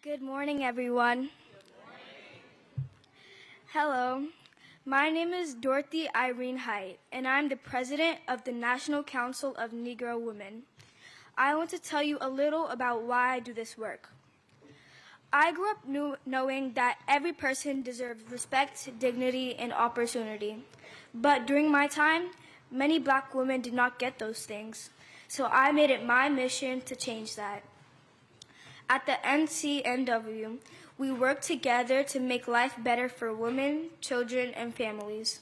Good morning, everyone. Hello, my name is Dorothy Irene Height, and I'm the president of the National Council of Negro Women. I want to tell you a little about why I do this work. I grew up knowing that every person deserves respect, dignity, and opportunity. But during my time, many black women did not get those things. So I made it my mission to change that. At the NCNW, we work together to make life better for women, children, and families.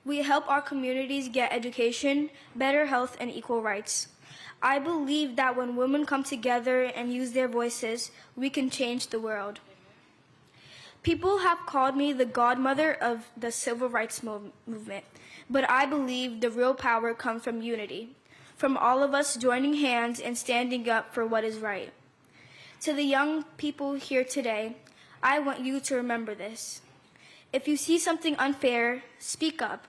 We help our communities get education, better health, and equal rights. I believe that when women come together and use their voices, we can change the world. People have called me the godmother of the civil rights movement, but I believe the real power comes from unity, from all of us joining hands and standing up for what is right. To the young people here today, I want you to remember this. If you see something unfair, speak up.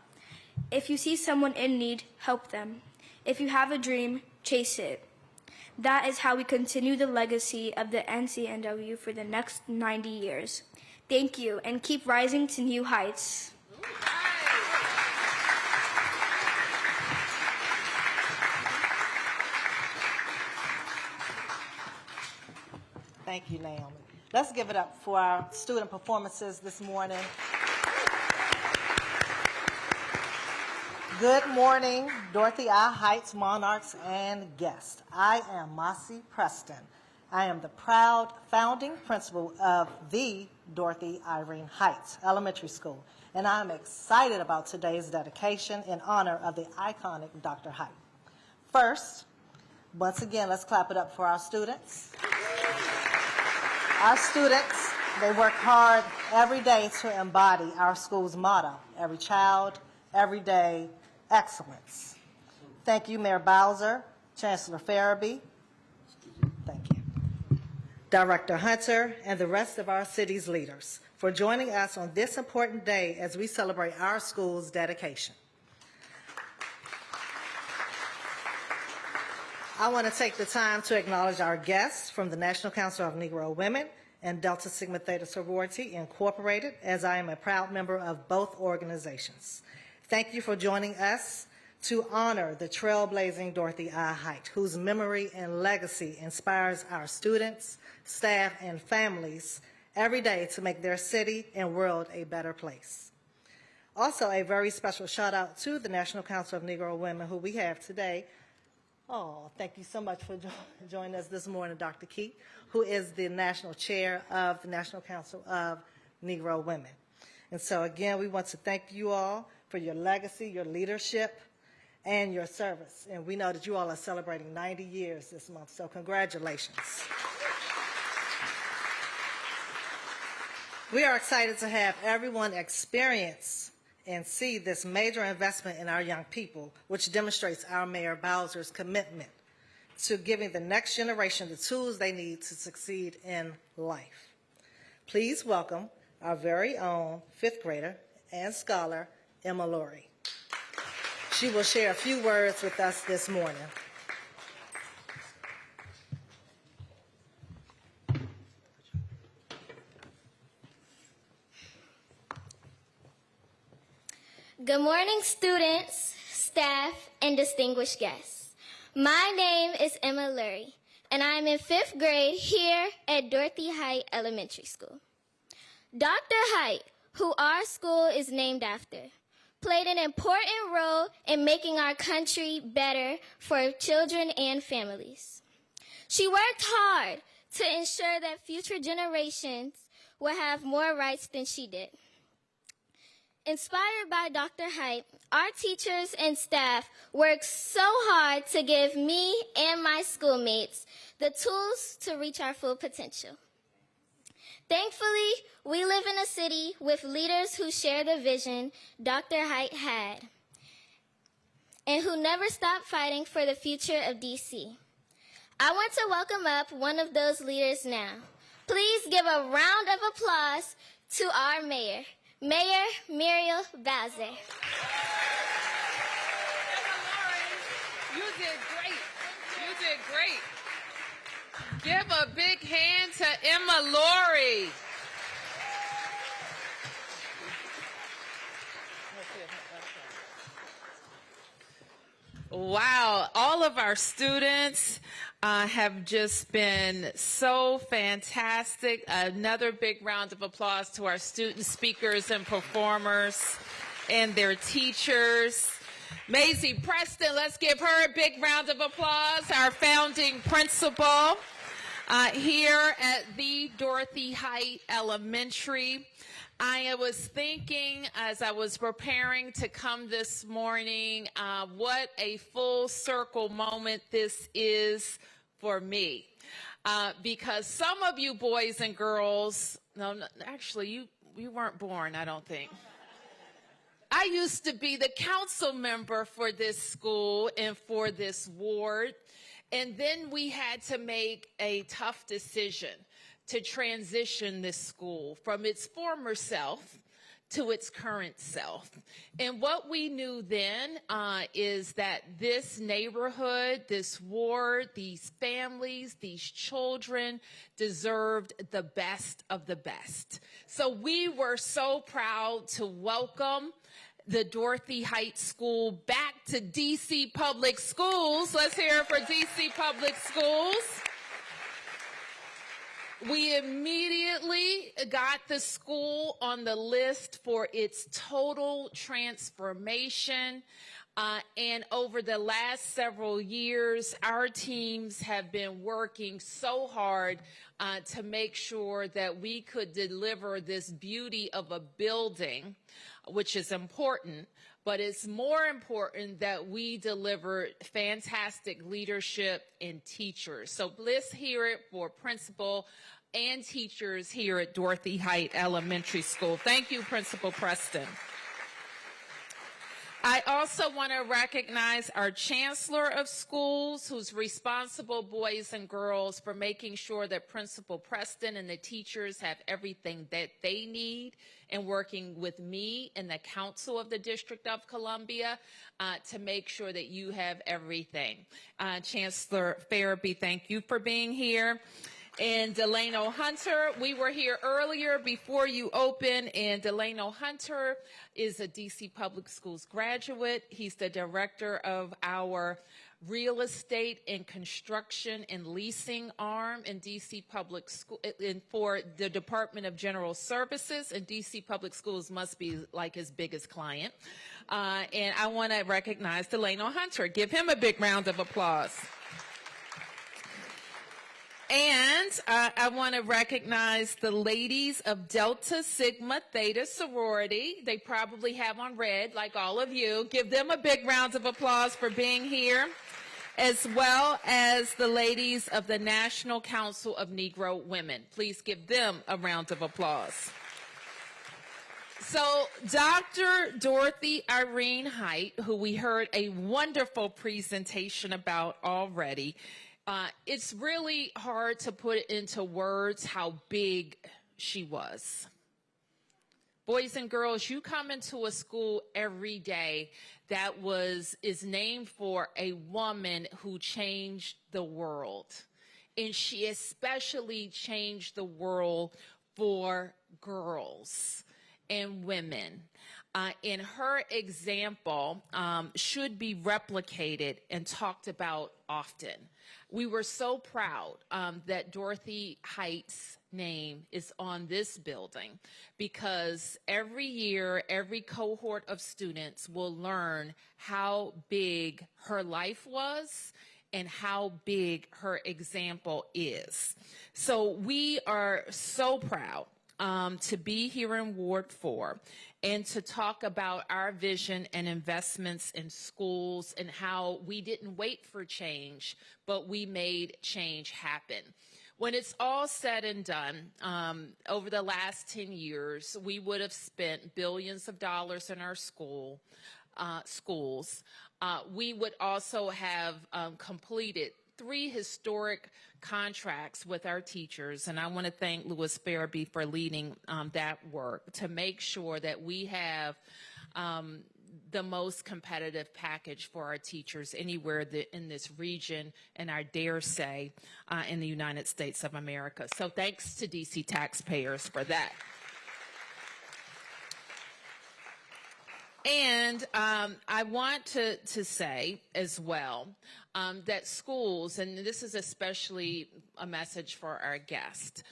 If you see someone in need, help them. If you have a dream, chase it. That is how we continue the legacy of the NCNW for the next 90 years. Thank you, and keep rising to new heights. Thank you, Naomi. Let's give it up for our student performances this morning. Good morning, Dorothy I. Heights monarchs and guests. I am Mossy Preston. I am the proud founding principal of the Dorothy Irene Heights Elementary School, and I'm excited about today's dedication in honor of the iconic Dr. Height. First, once again, let's clap it up for our students. Our students, they work hard every day to embody our school's motto, every child, every day, excellence. Thank you, Mayor Bowser, Chancellor Farabee, thank you, Director Hunter, and the rest of our city's leaders for joining us on this important day as we celebrate our school's dedication. I want to take the time to acknowledge our guests from the National Council of Negro Women and Delta Sigma Theta Sorority Incorporated, as I am a proud member of both organizations. Thank you for joining us to honor the trailblazing Dorothy I. Height, whose memory and legacy inspires our students, staff, and families every day to make their city and world a better place. Also, a very special shout out to the National Council of Negro Women, who we have today. Oh, thank you so much for joining us this morning, Dr. Keat, who is the National Chair of the National Council of Negro Women. And so again, we want to thank you all for your legacy, your leadership, and your service. And we know that you all are celebrating 90 years this month, so congratulations. We are excited to have everyone experience and see this major investment in our young people, which demonstrates our Mayor Bowser's commitment to giving the next generation the tools they need to succeed in life. Please welcome our very own fifth grader and scholar, Emma Lurie. She will share a few words with us this morning. Good morning, students, staff, and distinguished guests. My name is Emma Lurie, and I'm in fifth grade here at Dorothy Height Elementary School. Dr. Height, who our school is named after, played an important role in making our country better for children and families. She worked hard to ensure that future generations will have more rights than she did. Inspired by Dr. Height, our teachers and staff worked so hard to give me and my schoolmates the tools to reach our full potential. Thankfully, we live in a city with leaders who share the vision Dr. Height had and who never stopped fighting for the future of D.C. I want to welcome up one of those leaders now. Please give a round of applause to our mayor, Mayor Muriel Bowser. You did great. You did great. Give a big hand to Emma Laurie. Wow, all of our students have just been so fantastic. Another big round of applause to our student speakers and performers and their teachers. Maisie Preston, let's give her a big round of applause, our founding principal here at the Dorothy Height Elementary. I was thinking as I was preparing to come this morning, what a full circle moment this is for me. Because some of you boys and girls, actually you weren't born, I don't think. I used to be the council member for this school and for this ward. And then we had to make a tough decision to transition this school from its former self to its current self. And what we knew then is that this neighborhood, this ward, these families, these children deserved the best of the best. So we were so proud to welcome the Dorothy Height School back to DC Public Schools. Let's hear it for DC Public Schools. We immediately got the school on the list for its total transformation. And over the last several years, our teams have been working so hard to make sure that we could deliver this beauty of a building, which is important, but it's more important that we deliver fantastic leadership and teachers. So let's hear it for principal and teachers here at Dorothy Height Elementary School. Thank you, Principal Preston. I also want to recognize our Chancellor of Schools, who's responsible, boys and girls, for making sure that Principal Preston and the teachers have everything that they need, and working with me and the Council of the District of Columbia to make sure that you have everything. Chancellor Farabee, thank you for being here. And Delano Hunter, we were here earlier before you opened, and Delano Hunter is a DC Public Schools graduate. He's the director of our real estate and construction and leasing arm in DC Public School, for the Department of General Services, and DC Public Schools must be like his biggest client. And I want to recognize Delano Hunter. Give him a big round of applause. And I want to recognize the ladies of Delta Sigma Theta sorority. They probably have on red, like all of you. Give them a big round of applause for being here, as well as the ladies of the National Council of Negro Women. Please give them a round of applause. So Dr. Dorothy Irene Height, who we heard a wonderful presentation about already, it's really hard to put into words how big she was. Boys and girls, you come into a school every day that is named for a woman who changed the world. And she especially changed the world for girls and women. And her example should be replicated and talked about often. We were so proud that Dorothy Height's name is on this building, because every year, every cohort of students will learn how big her life was and how big her example is. So we are so proud to be here in Ward 4 and to talk about our vision and investments in schools and how we didn't wait for change, but we made change happen. When it's all said and done, over the last 10 years, we would have spent billions of dollars in our schools. We would also have completed 3 historic contracts with our teachers, and I want to thank Louis Farabee for leading that work to make sure that we have the most competitive package for our teachers anywhere in this region, and I dare say in the United States of America. So thanks to DC taxpayers for that. And I want to say as well that schools, and this is especially a message for our guests,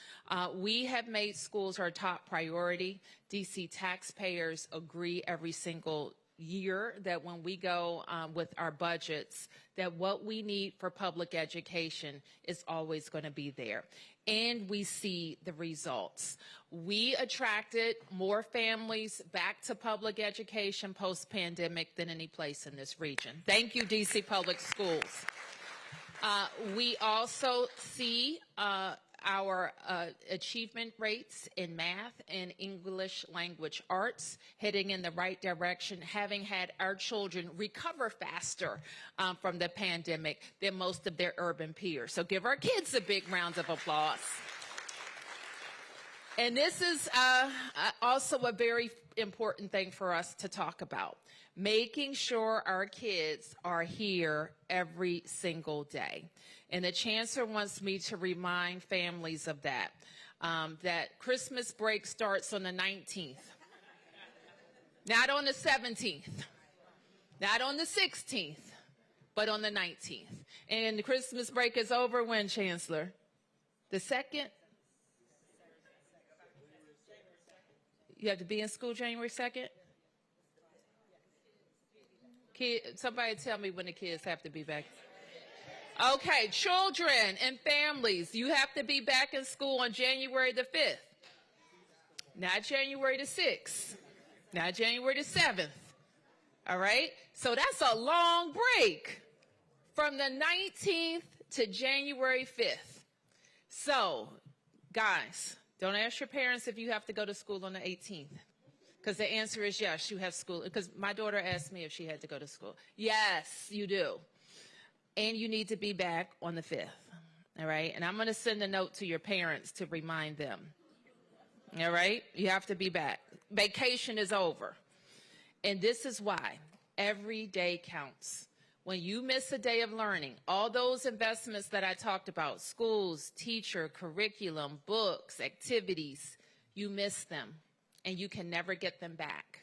we have made schools our top priority. DC taxpayers agree every single year that when we go with our budgets, that what we need for public education is always going to be there. And we see the results. We attracted more families back to public education post-pandemic than any place in this region. Thank you, DC Public Schools. We also see our achievement rates in math and English language arts heading in the right direction, having had our children recover faster from the pandemic than most of their urban peers. So give our kids a big round of applause. And this is also a very important thing for us to talk about, making sure our kids are here every single day. And the Chancellor wants me to remind families of that, that Christmas break starts on the 19th, not on the 17th, not on the 16th, but on the 19th. And the Christmas break is over when, Chancellor? The 2nd? You have to be in school January 2nd? Somebody tell me when the kids have to be back. Okay, children and families, you have to be back in school on January the 5th. Not January the 6th. Not January the 7th. All right? So that's a long break from the 19th to January 5th. So, guys, don't ask your parents if you have to go to school on the 18th. Because the answer is yes, you have school. Because my daughter asked me if she had to go to school. Yes, you do. And you need to be back on the 5th. All right? And I'm going to send a note to your parents to remind them. All right? You have to be back. Vacation is over. And this is why every day counts. When you miss a day of learning, all those investments that I talked about, schools, teacher, curriculum, books, activities, you miss them. And you can never get them back.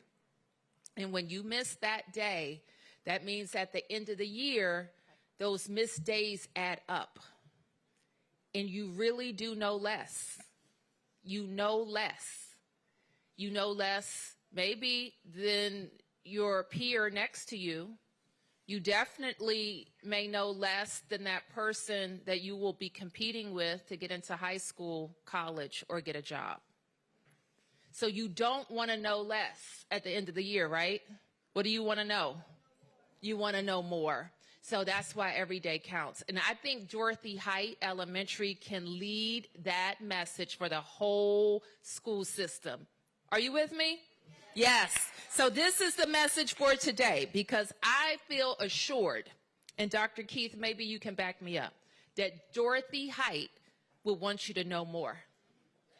And when you miss that day, that means at the end of the year, those missed days add up. And you really do know less. You know less. You know less maybe than your peer next to you. You definitely may know less than that person that you will be competing with to get into high school, college, or get a job. So you don't want to know less at the end of the year, right? What do you want to know? You want to know more. So that's why every day counts. And I think Dorothy Height Elementary can lead that message for the whole school system. Are you with me? Yes. So this is the message for today, because I feel assured, and Dr. Keith, maybe you can back me up, that Dorothy Height will want you to know more.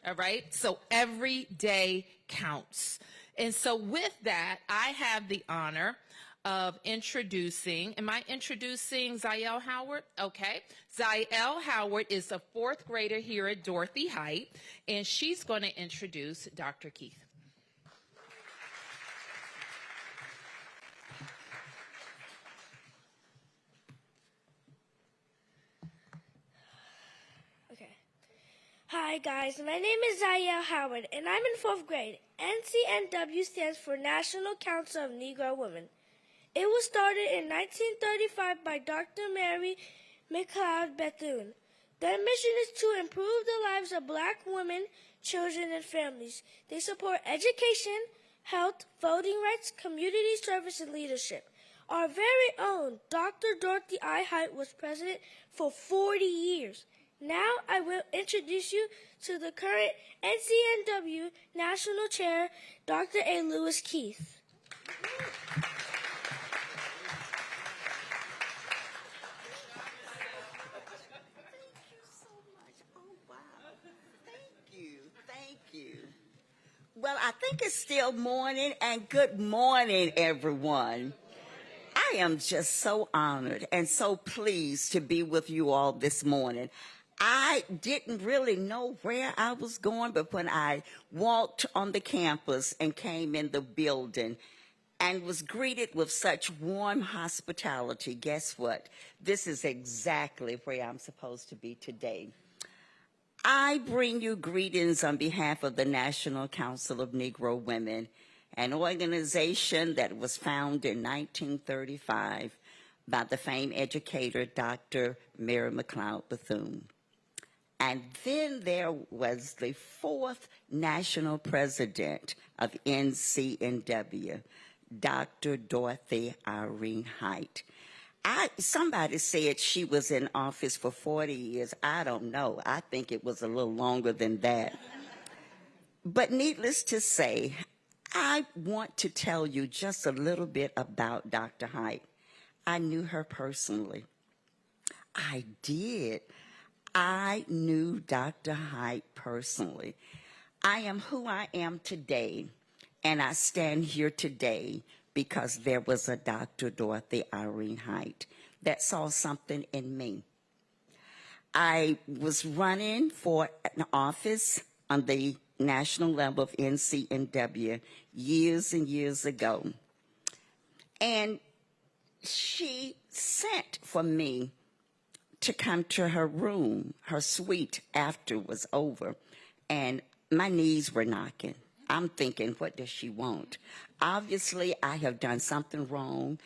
All right? So every day counts. And so with that, I have the honor of introducing, am I introducing Zael Howard? Okay. Zael Howard is a 4th grader here at Dorothy Height, and she's going to introduce Dr. Keith. Hi guys, my name is Zael Howard and I'm in 4th grade. NCNW stands for National Council of Negro Women. It was started in 1935 by Dr. Mary McLeod Bethune. Their mission is to improve the lives of black women, children, and families. They support education, health, voting rights, community service, and leadership. Our very own Dr. Dorothy I. Height was president for 40 years. Now I will introduce you to the current NCNW National Chair, Dr. A. Lewis Keith. Thank you. Well, I think it's still morning, and good morning, everyone. I am just so honored and so pleased to be with you all this morning. I didn't really know where I was going, but when I walked on the campus and came in the building and was greeted with such warm hospitality, guess what? This is exactly where I'm supposed to be today. I bring you greetings on behalf of the National Council of Negro Women, an organization that was founded in 1935 by the famed educator Dr. Mary McLeod Bethune. And then there was the fourth national president of NCNW, Dr. Dorothy Irene Height. Somebody said she was in office for 40 years. I don't know. I think it was a little longer than that. But needless to say, I want to tell you just a little bit about Dr. Height. I knew her personally. I did. I knew Dr. Height personally. I am who I am today, and I stand here today because there was a Dr. Dorothy Irene Height that saw something in me. I was running for an office on the national level of NCNW years and years ago. And she sent for me to come to her room, her suite, after it was over. And my knees were knocking. I'm thinking, what does she want? Obviously, I have done something wrong.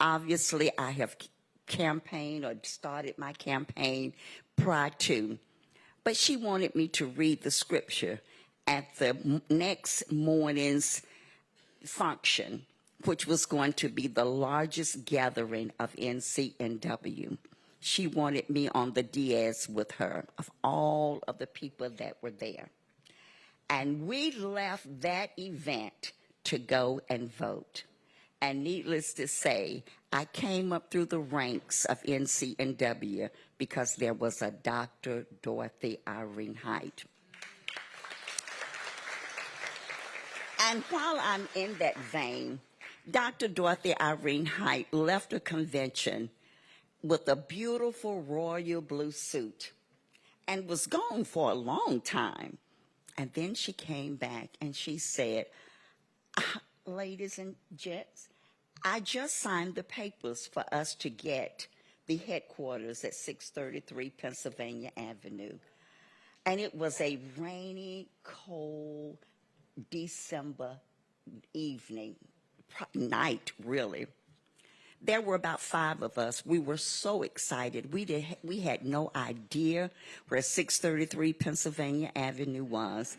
Obviously, I have campaigned or started my campaign prior to. But she wanted me to read the scripture at the next morning's function, which was going to be the largest gathering of NCNW. She wanted me on the dais with her of all of the people that were there. And we left that event to go and vote. And needless to say, I came up through the ranks of NCNW because there was a Dr. Dorothy Irene Height. And while I'm in that vein, Dr. Dorothy Irene Height left a convention with a beautiful royal blue suit and was gone for a long time. And then she came back and she said, ladies and gents, I just signed the papers for us to get the headquarters at 633 Pennsylvania Avenue. And it was a rainy, cold December evening, night really. There were about 5 of us. We were so excited. We had no idea where 633 Pennsylvania Avenue was.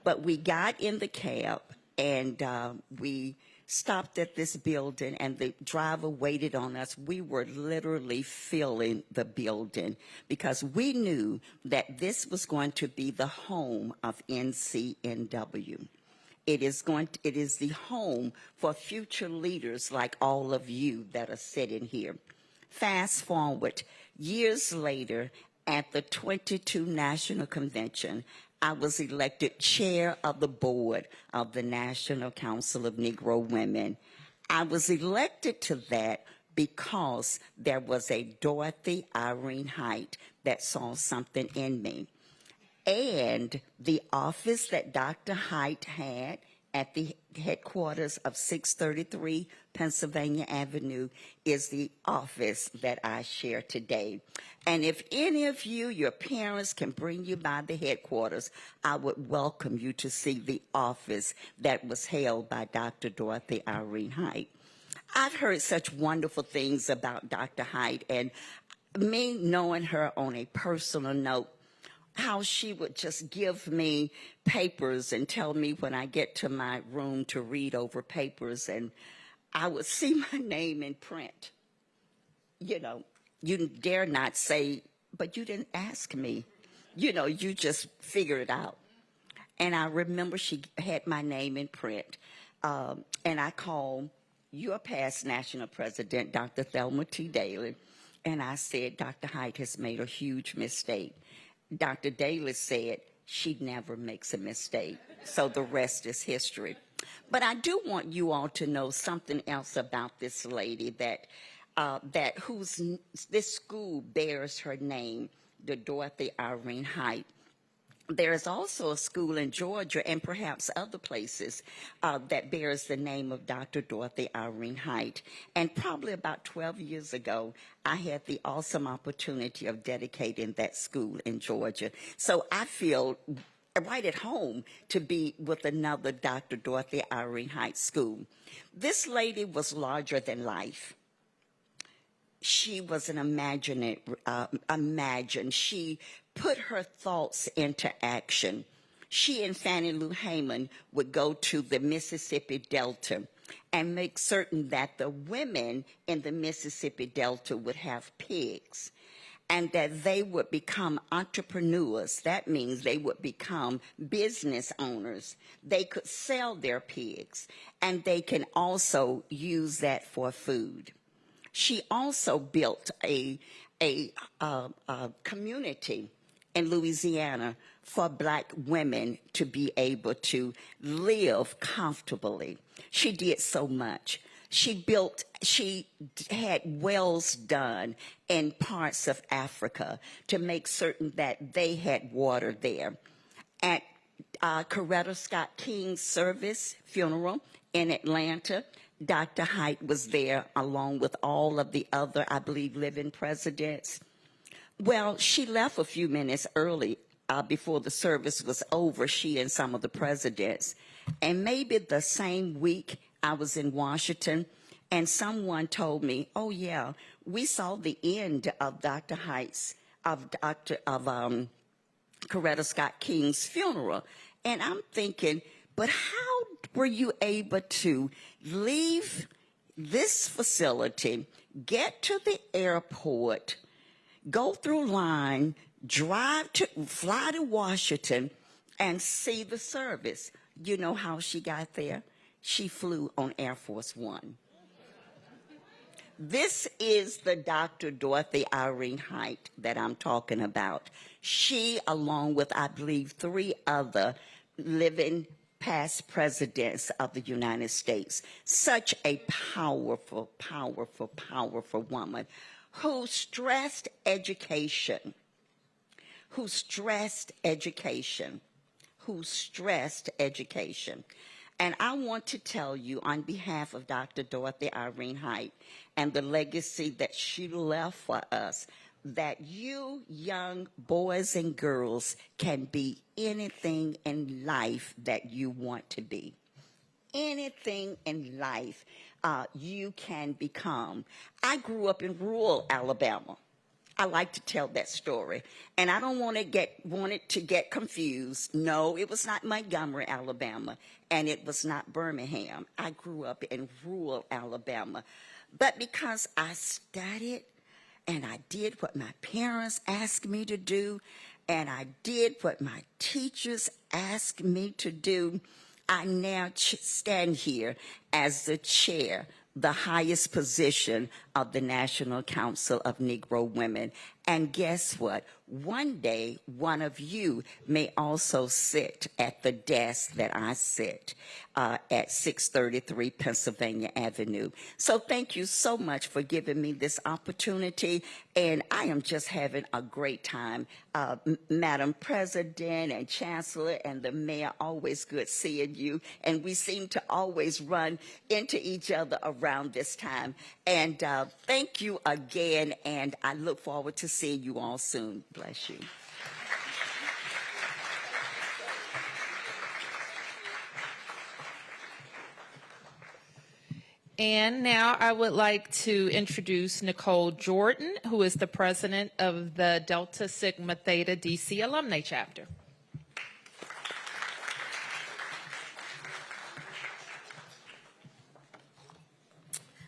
But we got in the cab, and we stopped at this building, and the driver waited on us. We were literally filling the building because we knew that this was going to be the home of NCNW. It is the home for future leaders like all of you that are sitting here. Fast forward, years later, at the 22 National Convention, I was elected chair of the board of the National Council of Negro Women. I was elected to that because there was a Dorothy Irene Height that saw something in me. And the office that Dr. Height had at the headquarters of 633 Pennsylvania Avenue is the office that I share today. And if any of you, your parents, can bring you by the headquarters, I would welcome you to see the office that was held by Dr. Dorothy Irene Height. I've heard such wonderful things about Dr. Height, and me knowing her on a personal note, how she would just give me papers and tell me when I get to my room to read over papers, and I would see my name in print. You know, you dare not say, but you didn't ask me. You know, you just figure it out. And I remember she had my name in print, and I called your past national president, Dr. Thelma T. Daly, and I said, Dr. Height has made a huge mistake. Dr. Daly said, she never makes a mistake. So the rest is history. But I do want you all to know something else about this lady this school bears her name, the Dorothy Irene Height. There is also a school in Georgia and perhaps other places that bears the name of Dr. Dorothy Irene Height. And probably about 12 years ago, I had the awesome opportunity of dedicating that school in Georgia. So I feel right at home to be with another Dr. Dorothy Irene Height school. This lady was larger than life. She was an She put her thoughts into action. She and Fannie Lou Haman would go to the Mississippi Delta and make certain that the women in the Mississippi Delta would have pigs and that they would become entrepreneurs. That means they would become business owners. They could sell their pigs, and they can also use that for food. She also built a community in Louisiana for Black women to be able to live comfortably. She did so much. She had wells done in parts of Africa to make certain that they had water there. At Coretta Scott King's service funeral in Atlanta, Dr. Height was there along with all of the other, I believe, living presidents. Well, she left a few minutes early before the service was over, she and some of the presidents. And maybe the same week I was in Washington, and someone told me, oh yeah, we saw the end of Dr. Height's, Coretta Scott King's funeral. And I'm thinking, but how were you able to leave this facility, get to the airport, go through line, fly to Washington, and see the service? You know how she got there? She flew on Air Force One. This is the Dr. Dorothy Irene Height that I'm talking about. She, along with, I believe, 3 other living past presidents of the United States, such a powerful, powerful, powerful woman who stressed education, And I want to tell you on behalf of Dr. Dorothy Irene Height and the legacy that she left for us, that you young boys and girls can be anything in life that you want to be. Anything in life you can become. I grew up in rural Alabama. I like to tell that story. And I don't want it to get confused. No, it was not Montgomery, Alabama, and it was not Birmingham. I grew up in rural Alabama. But because I studied, and I did what my parents asked me to do, and I did what my teachers asked me to do, I now stand here as the chair, the highest position of the National Council of Negro Women. And guess what? One day, one of you may also sit at the desk that I sit at 633 Pennsylvania Avenue. So thank you so much for giving me this opportunity, and I am just having a great time. Madam President and Chancellor and the Mayor, always good seeing you, and we seem to always run into each other around this time. And thank you again, and I look forward to seeing you all soon. Bless you. And now I would like to introduce Nicole Jordan, who is the president of the Delta Sigma Theta DC Alumni Chapter.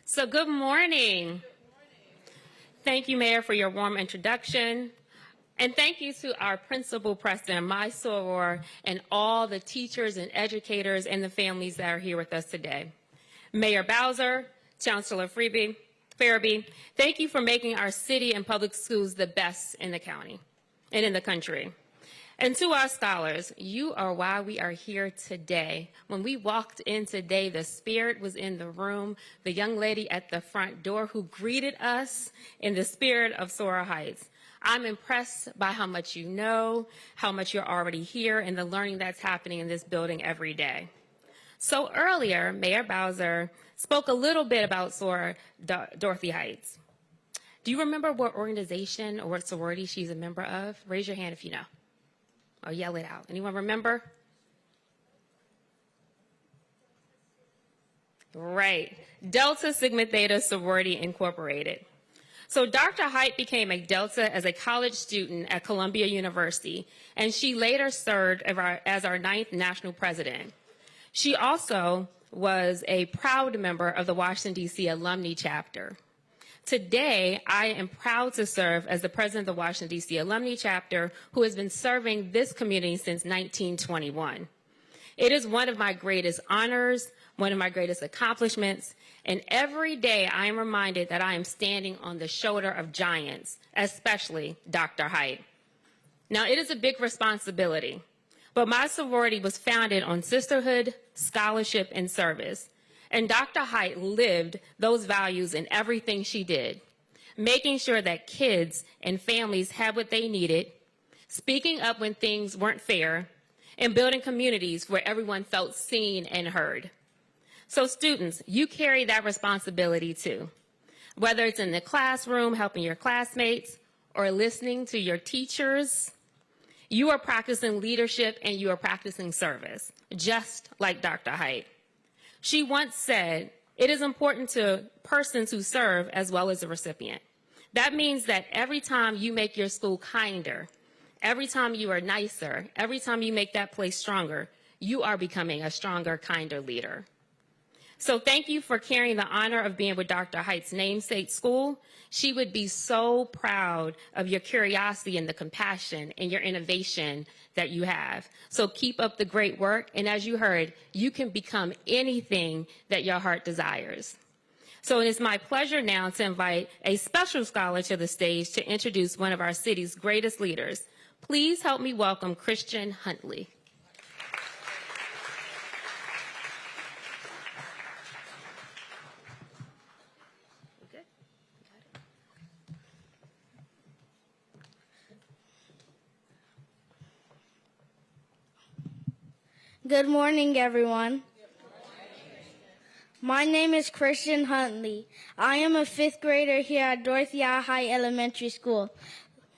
So good morning. Thank you, Mayor, for your warm introduction. And thank you to our principal, Preston, my soror, and all the teachers and educators and the families that are here with us today. Mayor Bowser, Chancellor Farabee, thank you for making our city and public schools the best in the county and in the country. And to our scholars, you are why we are here today. When we walked in today, the spirit was in the room. The young lady at the front door who greeted us in the spirit of Sora Heights. I'm impressed by how much you know, how much you're already here, and the learning that's happening in this building every day. So earlier, Mayor Bowser spoke a little bit about Dorothy Heights. Do you remember what organization or what sorority she's a member of? Raise your hand if you know. Or yell it out. Anyone remember? Right. Delta Sigma Theta Sorority Incorporated. So Dr. Height became a Delta as a college student at Columbia University, and she later served as our 9th national president. She also was a proud member of the Washington, D.C. alumni chapter. Today, I am proud to serve as the president of the Washington, D.C. alumni chapter, who has been serving this community since 1921. It is one of my greatest honors, one of my greatest accomplishments, and every day I am reminded that I am standing on the shoulder of giants, especially Dr. Height. Now, it is a big responsibility, but my sorority was founded on sisterhood, scholarship, and service. And Dr. Height lived those values in everything she did, making sure that kids and families had what they needed, speaking up when things weren't fair, and building communities where everyone felt seen and heard. So students, you carry that responsibility too. Whether it's in the classroom, helping your classmates, or listening to your teachers, you are practicing leadership and you are practicing service, just like Dr. Height. She once said, it is important to persons who serve as well as the recipient. That means that every time you make your school kinder, every time you are nicer, every time you make that place stronger, you are becoming a stronger, kinder leader. So thank you for carrying the honor of being with Dr. Height's namesake school. She would be so proud of your curiosity and the compassion and your innovation that you have. So keep up the great work. And as you heard, you can become anything that your heart desires. So it is my pleasure now to invite a special scholar to the stage to introduce one of our city's greatest leaders. Please help me welcome Christian Huntley. Good morning, everyone. My name is Christian Huntley. I am a 5th grader here at Dorothy High Elementary School.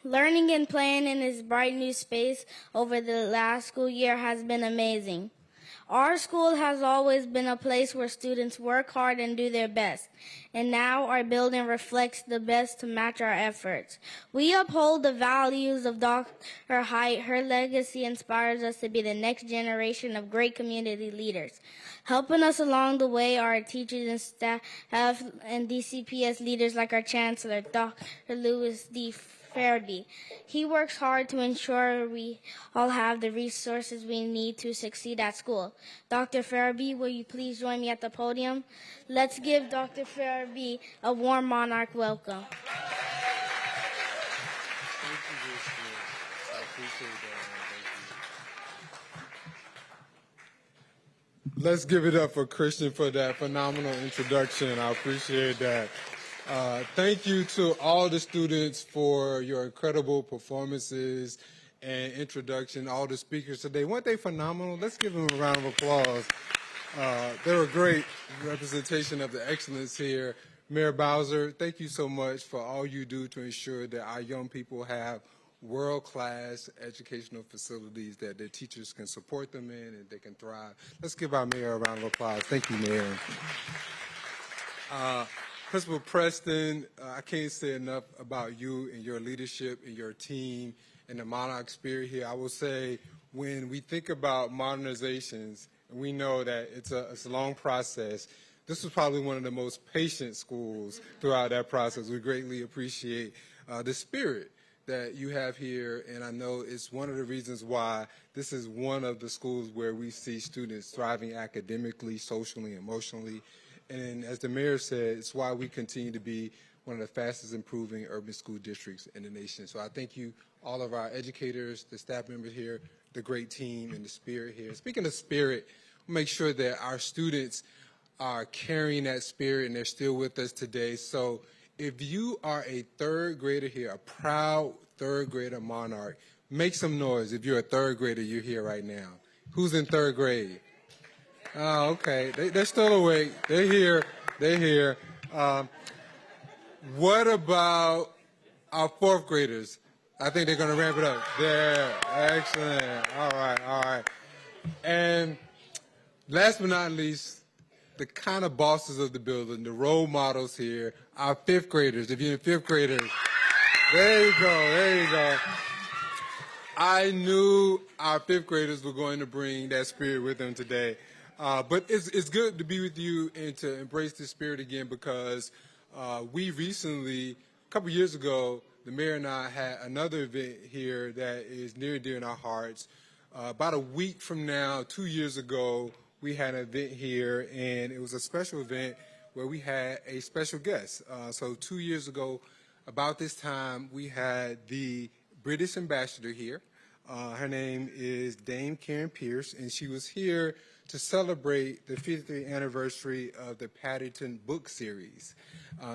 Learning and playing in this bright new space over the last school year has been amazing. Our school has always been a place where students work hard and do their best, and now our building reflects the best to match our efforts. We uphold the values of Dr. Height. Her legacy inspires us to be the next generation of great community leaders. Helping us along the way are our teachers and staff and DCPS leaders like our Chancellor, Dr. Louis D. Farabee. He works hard to ensure we all have the resources we need to succeed at school. Dr. Farabee, will you please join me at the podium? Let's give Dr. Farabee a warm monarch welcome. Thank you, Christian. I appreciate that. Thank you. Let's give it up for Christian for that phenomenal introduction. I appreciate that. Thank you to all the students for your incredible performances and introduction, all the speakers today. Weren't they phenomenal? Let's give them a round of applause. They were a great representation of the excellence here. Mayor Bowser, thank you so much for all you do to ensure that our young people have world-class educational facilities that their teachers can support them in and they can thrive. Let's give our mayor a round of applause. Thank you, Mayor. Principal Preston, I can't say enough about you and your leadership and your team and the Monarch spirit here. I will say when we think about modernizations, and we know that it's a long process, this was probably one of the most patient schools throughout that process. We greatly appreciate the spirit that you have here, and I know it's one of the reasons why this is one of the schools where we see students thriving academically, socially, emotionally. And as the mayor said, it's why we continue to be one of the fastest improving urban school districts in the nation. So I thank you, all of our educators, the staff members here, the great team, and the spirit here. Speaking of spirit, we'll make sure that our students are carrying that spirit and they're still with us today. So if you are a third grader here, a proud third grader monarch, make some noise if you're a third grader, you're here right now. Who's in third grade? Oh, okay. They're still awake. They're here. They're here. What about our fourth graders? I think they're going to ramp it up. There. Excellent. All right. All right. And last but not least, the kind of bosses of the building, the role models here, our fifth graders. If you're in fifth graders, there you go. There you go. I knew our fifth graders were going to bring that spirit with them today. But it's good to be with you and to embrace this spirit again, because we recently, a couple years ago, the mayor and I had another event here that is near and dear in our hearts. About a week from now, 2 years ago, we had an event here, and it was a special event where we had a special guest. So 2 years ago, about this time, we had the British ambassador here. Her name is Dame Karen Pierce, and she was here to celebrate the 50th anniversary of the Paddington book series.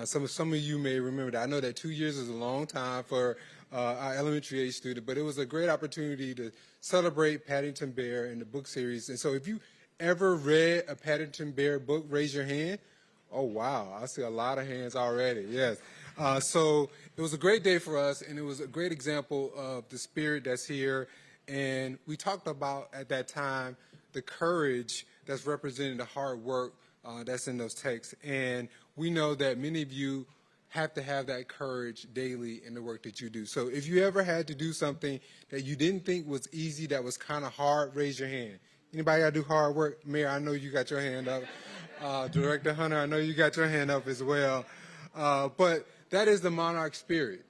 Some of you may remember that. I know that 2 years is a long time for our elementary age student, but it was a great opportunity to celebrate Paddington Bear and the book series. And so if you ever read a Paddington Bear book, raise your hand. Oh, wow. I see a lot of hands already. Yes. So it was a great day for us, and it was a great example of the spirit that's here. And we talked about, at that time, the courage that's representing the hard work that's in those texts. And we know that many of you have to have that courage daily in the work that you do. So if you ever had to do something that you didn't think was easy, that was kind of hard, raise your hand. Anybody got to do hard work? Mayor, I know you got your hand up. Director Hunter, I know you got your hand up as well. But that is the monarch spirit,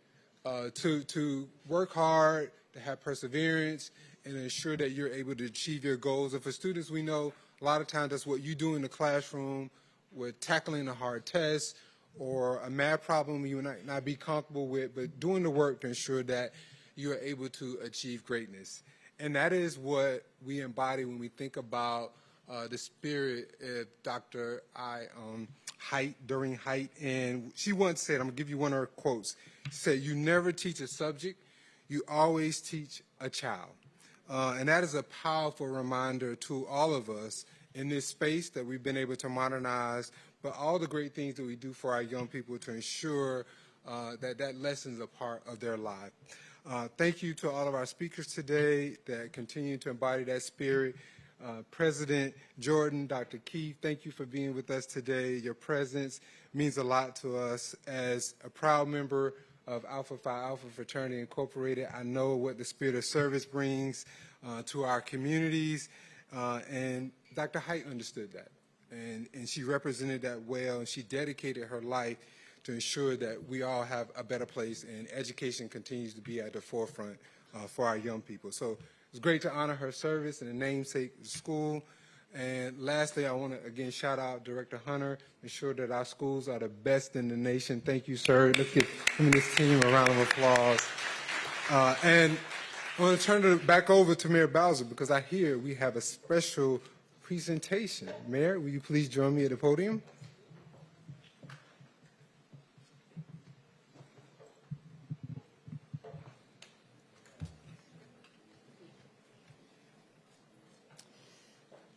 to work hard, to have perseverance, and ensure that you're able to achieve your goals. And for students, we know a lot of times that's what you do in the classroom with tackling a hard test or a math problem you might not be comfortable with, but doing the work to ensure that you are able to achieve greatness. And that is what we embody when we think about the spirit of Dr. Doreen Height. And she once said, I'm going to give you one of her quotes. She said, "You never teach a subject, you always teach a child." And that is a powerful reminder to all of us in this space that we've been able to modernize, but all the great things that we do for our young people to ensure that lesson's a part of their life. Thank you to all of our speakers today that continue to embody that spirit. President Jordan, Dr. Keith, thank you for being with us today. Your presence means a lot to us. As a proud member of Alpha Phi Alpha Fraternity Incorporated, I know what the spirit of service brings to our communities, and Dr. Height understood that, and she represented that well, and she dedicated her life to ensure that we all have a better place, and education continues to be at the forefront for our young people. So it's great to honor her service and the namesake of the school. And lastly, I want to again shout out Director Hunter, ensure that our schools are the best in the nation. Thank you, sir. Let's give him and his team a round of applause. And I want to turn it back over to Mayor Bowser, because I hear we have a special presentation. Mayor, will you please join me at the podium?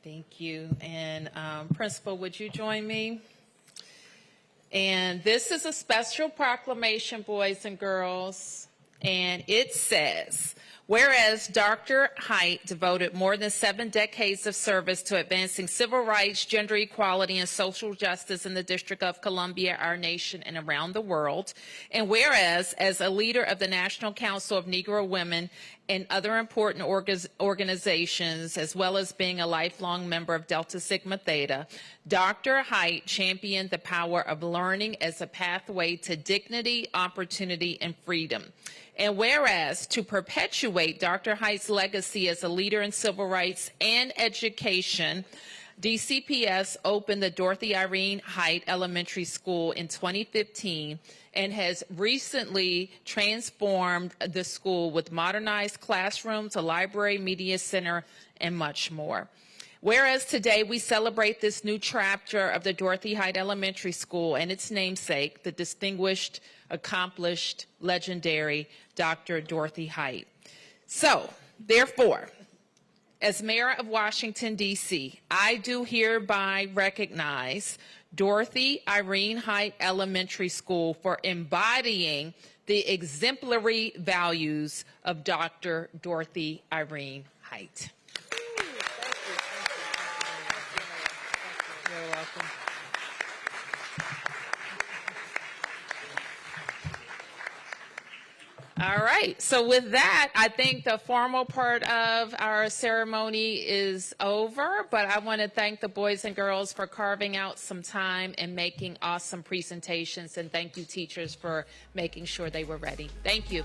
Thank you. And Principal, would you join me? And this is a special proclamation, boys and girls. And it says, whereas Dr. Height devoted more than 7 decades of service to advancing civil rights, gender equality, and social justice in the District of Columbia, our nation, and around the world. And whereas, as a leader of the National Council of Negro Women and other important organizations, as well as being a lifelong member of Delta Sigma Theta, Dr. Height championed the power of learning as a pathway to dignity, opportunity, and freedom. And whereas, to perpetuate Dr. Height's legacy as a leader in civil rights and education, DCPS opened the Dorothy Irene Height Elementary School in 2015 and has recently transformed the school with modernized classrooms, a library, media center, and much more. Whereas today we celebrate this new chapter of the Dorothy Height Elementary School and its namesake, the distinguished, accomplished, legendary Dr. Dorothy Height. So, therefore, as Mayor of Washington, D.C., I do hereby recognize Dorothy Irene Height Elementary School for embodying the exemplary values of Dr. Dorothy Irene Height. You're welcome. All right, so with that, I think the formal part of our ceremony is over, but I want to thank the boys and girls for carving out some time and making awesome presentations, and thank you, teachers, for making sure they were ready. Thank you.